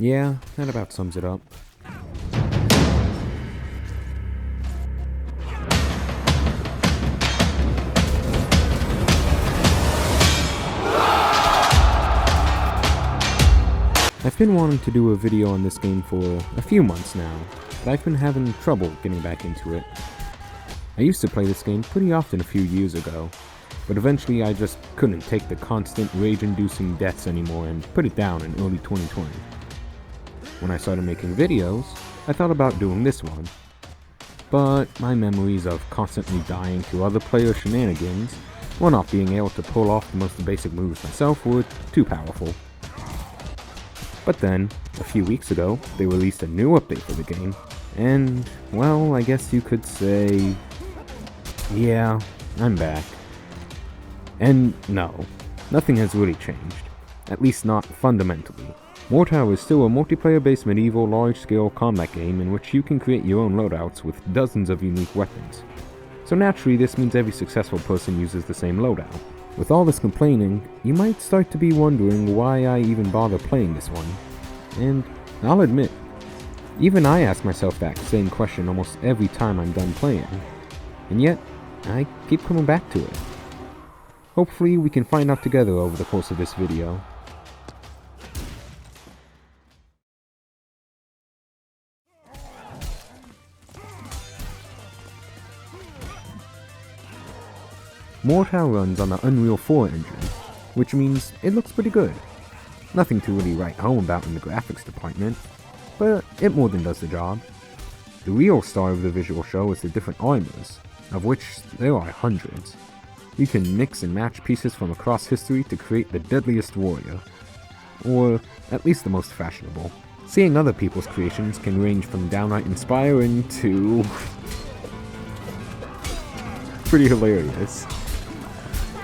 Yeah, that about sums it up. I've been wanting to do a video on this game for a few months now, but I've been having trouble getting back into it. I used to play this game pretty often a few years ago, but eventually I just couldn't take the constant rage-inducing deaths anymore and put it down in early 2020. When I started making videos, I thought about doing this one, but my memories of constantly dying to other player shenanigans while not being able to pull off the most basic moves myself were too powerful. But then, a few weeks ago, they released a new update for the game, and, well, I guess you could say, yeah, I'm back. And no, nothing has really changed, at least not fundamentally. Mordhau is still a multiplayer-based medieval large-scale combat game in which you can create your own loadouts with dozens of unique weapons. So naturally, this means every successful person uses the same loadout. With all this complaining, you might start to be wondering why I even bother playing this one. And I'll admit, even I ask myself that same question almost every time I'm done playing. And yet, I keep coming back to it. Hopefully we can find out together over the course of this video. Mordhau runs on the Unreal 4 engine, which means it looks pretty good. Nothing to really write home about in the graphics department, but it more than does the job. The real star of the visual show is the different armors, of which there are hundreds. You can mix and match pieces from across history to create the deadliest warrior, or at least the most fashionable. Seeing other people's creations can range from downright inspiring to pretty hilarious.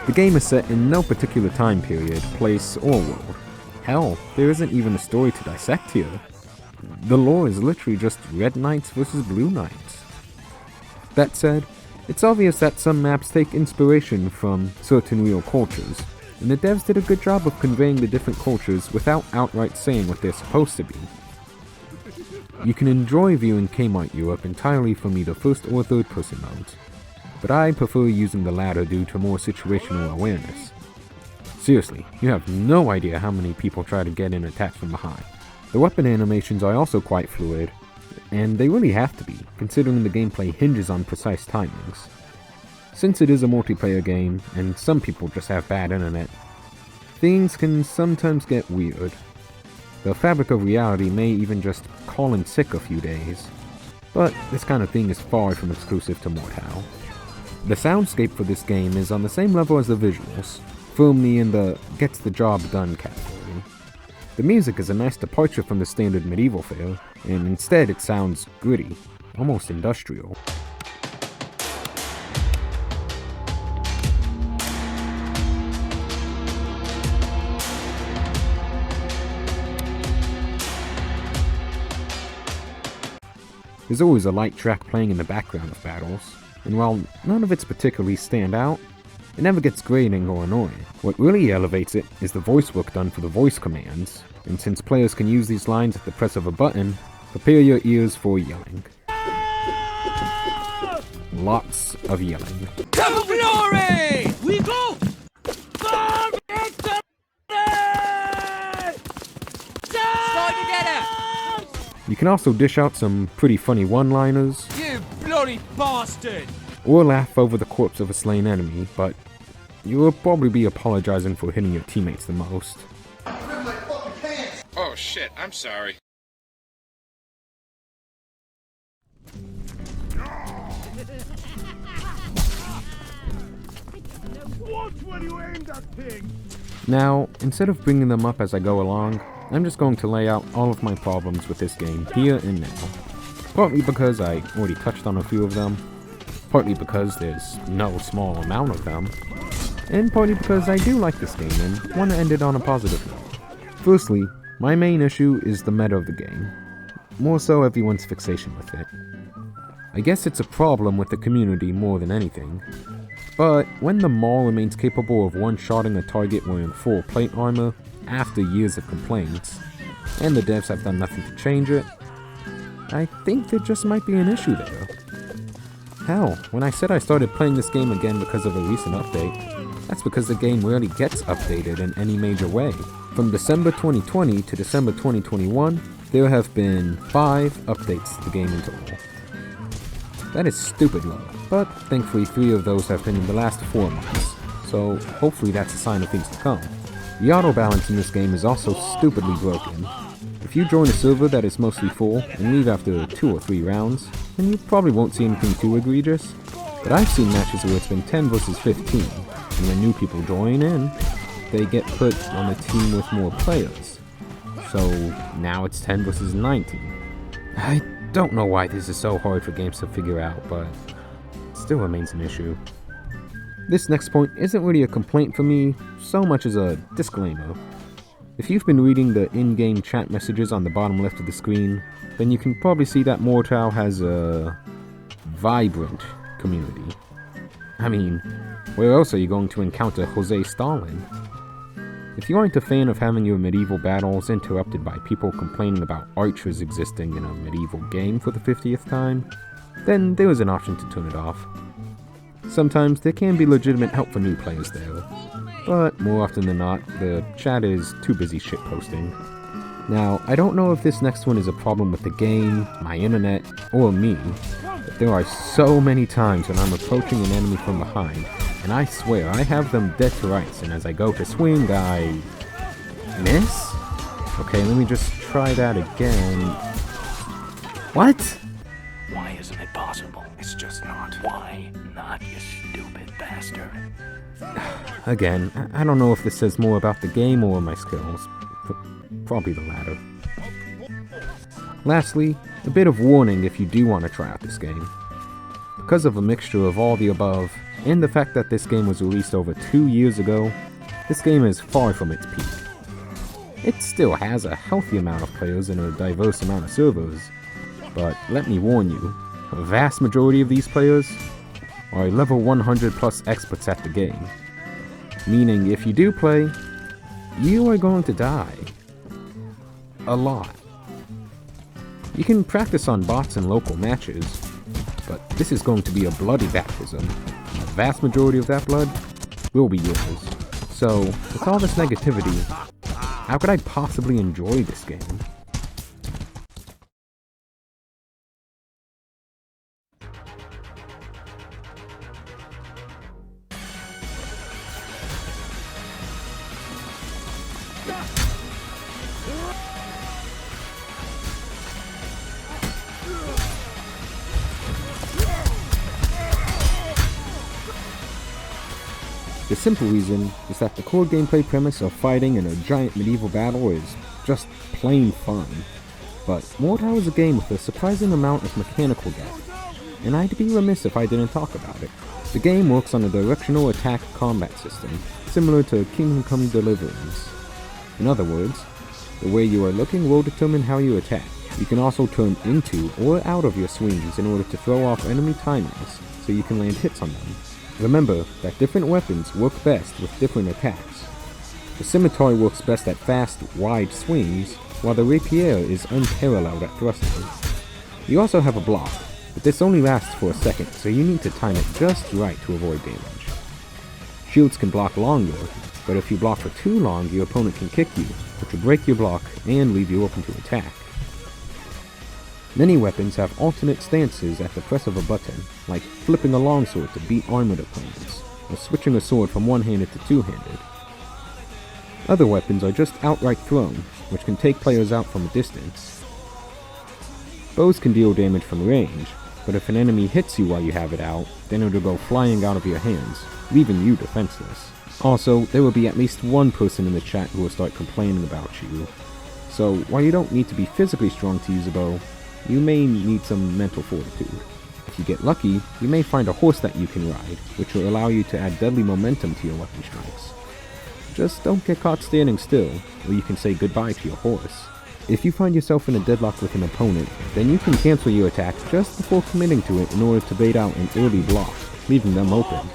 The game is set in no particular time period, place, or world. Hell, there isn't even a story to dissect here. The lore is literally just red knights versus blue knights. That said, it's obvious that some maps take inspiration from certain real cultures, and the devs did a good job of conveying the different cultures without outright saying what they're supposed to be. You can enjoy viewing Kmart Europe entirely from either first or third person modes, but I prefer using the latter due to more situational awareness. Seriously, you have no idea how many people try to get in attacks from behind. The weapon animations are also quite fluid, and they really have to be, considering the gameplay hinges on precise timings. Since it is a multiplayer game, and some people just have bad internet, things can sometimes get weird. The fabric of reality may even just call in sick a few days, but this kind of thing is far from exclusive to Mordhau. The soundscape for this game is on the same level as the visuals, firmly in the gets the job done category. The music is a nice departure from the standard medieval fare, and instead it sounds gritty, almost industrial. There's always a light track playing in the background of battles, and while none of it's particularly stand out, it never gets grating or annoying. What really elevates it is the voice work done for the voice commands, and since players can use these lines at the press of a button, prepare your ears for yelling. Lots of yelling. To glory! We go! For victory! Start together! You can also dish out some pretty funny one-liners, You bloody bastard! or laugh over the corpse of a slain enemy, but you will probably be apologizing for hitting your teammates the most. Oh shit, I'm sorry. Watch when you aim that thing! Now, instead of bringing them up as I go along, I'm just going to lay out all of my problems with this game here and now. Partly because I already touched on a few of them, partly because there's no small amount of them, and partly because I do like this game and want to end it on a positive note. Firstly, my main issue is the meta of the game, more so everyone's fixation with it. I guess it's a problem with the community more than anything, but when the Maul remains capable of one-shotting a target wearing full plate armor after years of complaints, and the devs have done nothing to change it, I think there just might be an issue there. Hell, when I said I started playing this game again because of a recent update, that's because the game rarely gets updated in any major way. From December 2020 to December 2021, there have been 5 updates to the game in total. That is stupid low, but thankfully 3 of those have been in the last 4 months, so hopefully that's a sign of things to come. The auto balance in this game is also stupidly broken. If you join a server that is mostly full and leave after 2 or 3 rounds, then you probably won't see anything too egregious, but I've seen matches where it's been 10 versus 15, and when new people join in, they get put on a team with more players. So now it's 10 versus 19. I don't know why this is so hard for games to figure out, but it still remains an issue. This next point isn't really a complaint for me, so much as a disclaimer. If you've been reading the in-game chat messages on the bottom left of the screen, then you can probably see that Mordhau has a vibrant community. I mean, where else are you going to encounter Jose Stalin? If you aren't a fan of having your medieval battles interrupted by people complaining about archers existing in a medieval game for the 50th time, then there is an option to turn it off. Sometimes there can be legitimate help for new players there, but more often than not, the chat is too busy shitposting. Now, I don't know if this next one is a problem with the game, my internet, or me, but there are so many times when I'm approaching an enemy from behind, and I swear I have them dead to rights, and as I go to swing, I miss? Okay, let me just try that again. What? Why isn't it possible? It's just not. Why not, you stupid bastard? Again, I don't know if this says more about the game or my skills, but probably the latter. Lastly, a bit of warning if you do want to try out this game. Because of a mixture of all the above, and the fact that this game was released over 2 years ago, this game is far from its peak. It still has a healthy amount of players and a diverse amount of servers, but let me warn you, a vast majority of these players are level 100 plus experts at the game. Meaning if you do play, you are going to die. A lot. You can practice on bots in local matches, but this is going to be a bloody baptism. The vast majority of that blood will be yours. So, with all this negativity, how could I possibly enjoy this game? The simple reason is that the core gameplay premise of fighting in a giant medieval battle is just plain fun. But Mordhau is a game with a surprising amount of mechanical depth, and I'd be remiss if I didn't talk about it. The game works on a directional attack combat system, similar to Kingdom Come Deliverance. In other words, the way you are looking will determine how you attack. You can also turn into or out of your swings in order to throw off enemy timings, so you can land hits on them. Remember that different weapons work best with different attacks. The scimitar works best at fast, wide swings, while the rapier is unparalleled at thrusting. You also have a block, but this only lasts for a second, so you need to time it just right to avoid damage. Shields can block longer, but if you block for too long, your opponent can kick you, which will break your block and leave you open to attack. Many weapons have alternate stances at the press of a button, like flipping a longsword to beat armored opponents, or switching a sword from one-handed to two-handed. Other weapons are just outright thrown, which can take players out from a distance. Bows can deal damage from range, but if an enemy hits you while you have it out, then it'll go flying out of your hands, leaving you defenseless. Also, there will be at least one person in the chat who will start complaining about you. So, while you don't need to be physically strong to use a bow, you may need some mental fortitude. If you get lucky, you may find a horse that you can ride, which will allow you to add deadly momentum to your weapon strikes. Just don't get caught standing still, or you can say goodbye to your horse. If you find yourself in a deadlock with an opponent, then you can cancel your attack just before committing to it in order to bait out an early block, leaving them open.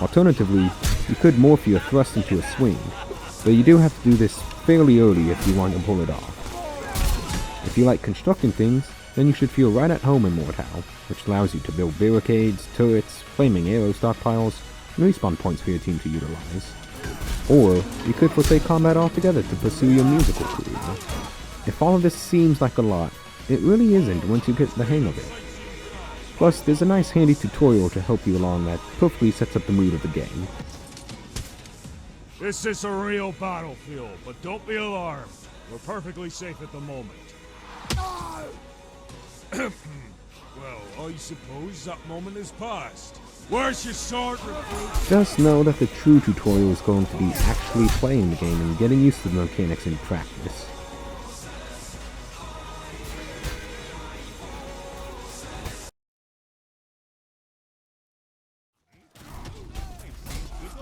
Alternatively, you could morph your thrust into a swing, but you do have to do this fairly early if you want to pull it off. If you like constructing things, then you should feel right at home in Mordhau, which allows you to build barricades, turrets, flaming arrow stockpiles, and respawn points for your team to utilize. Or, you could forsake combat altogether to pursue your musical career. If all of this seems like a lot, it really isn't once you get the hang of it. Plus, there's a nice handy tutorial to help you along that perfectly sets up the mood of the game. This is a real battlefield, but don't be alarmed. We're perfectly safe at the moment. Well, I suppose that moment is past. Where's your sword, recruit? Just know that the true tutorial is going to be actually playing the game and getting used to the mechanics in practice.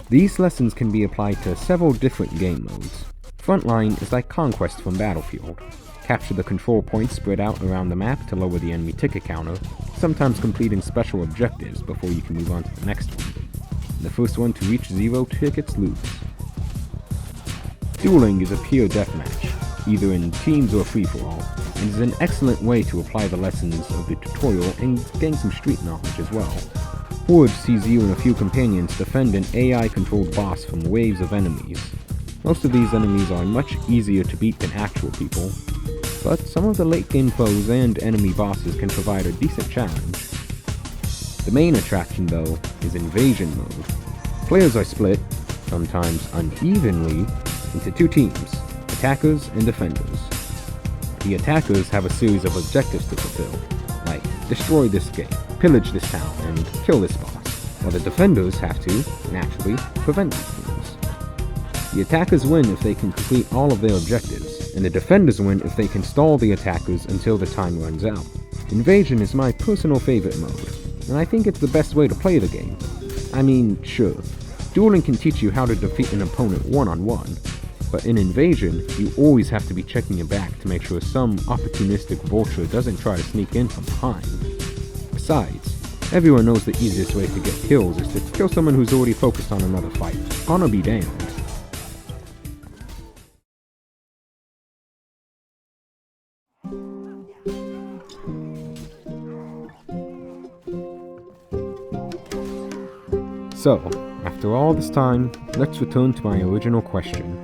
These lessons can be applied to several different game modes. Frontline is like Conquest from Battlefield. Capture the control points spread out around the map to lower the enemy ticket counter, sometimes completing special objectives before you can move on to the next one. The first one to reach 0 tickets loses. Dueling is a pure deathmatch, either in teams or free-for-all, and is an excellent way to apply the lessons of the tutorial and gain some street knowledge as well. Horde sees you and a few companions defend an AI-controlled boss from waves of enemies. Most of these enemies are much easier to beat than actual people, but some of the late-game foes and enemy bosses can provide a decent challenge. The main attraction, though, is Invasion mode. Players are split, sometimes unevenly, into two teams, attackers and defenders. The attackers have a series of objectives to fulfill, like destroy this gate, pillage this town, and kill this boss, while the defenders have to, naturally, prevent these things. The attackers win if they can complete all of their objectives, and the defenders win if they can stall the attackers until the time runs out. Invasion is my personal favorite mode, and I think it's the best way to play the game. I mean, sure, dueling can teach you how to defeat an opponent one-on-one, but in Invasion, you always have to be checking your back to make sure some opportunistic vulture doesn't try to sneak in from behind. Besides, everyone knows the easiest way to get kills is to kill someone who's already focused on another fight. Honor be damned. So, after all this time, let's return to my original question.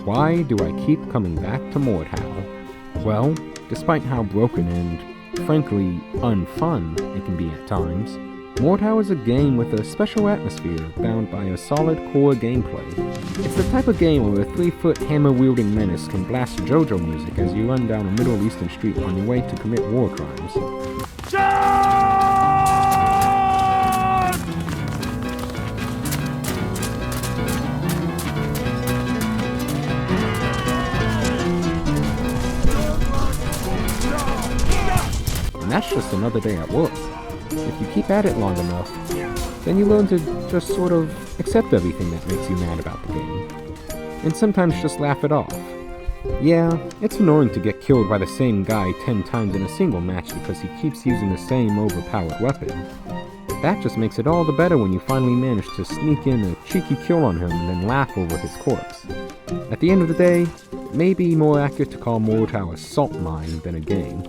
Why do I keep coming back to Mordhau? Well, despite how broken and, frankly, unfun it can be at times, Mordhau is a game with a special atmosphere bound by a solid core gameplay. It's the type of game where a 3-foot hammer-wielding menace can blast JoJo music as you run down a Middle Eastern street on your way to commit war crimes. And that's just another day at work. If you keep at it long enough, then you learn to just sort of accept everything that makes you mad about the game. And sometimes just laugh it off. Yeah, it's annoying to get killed by the same guy 10 times in a single match because he keeps using the same overpowered weapon. But that just makes it all the better when you finally manage to sneak in a cheeky kill on him and then laugh over his corpse. At the end of the day, it may be more accurate to call Mordhau a salt mine than a game,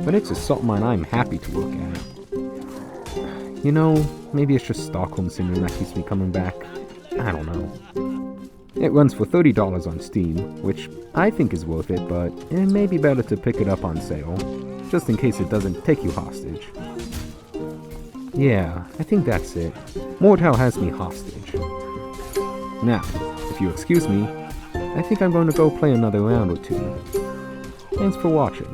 but it's a salt mine I'm happy to look at. You know, maybe it's just Stockholm Syndrome that keeps me coming back. I don't know. It runs for $30 on Steam, which I think is worth it, but it may be better to pick it up on sale, just in case it doesn't take you hostage. Yeah, I think that's it. Mordhau has me hostage. Now, if you excuse me, I think I'm going to go play another round or two. Thanks for watching.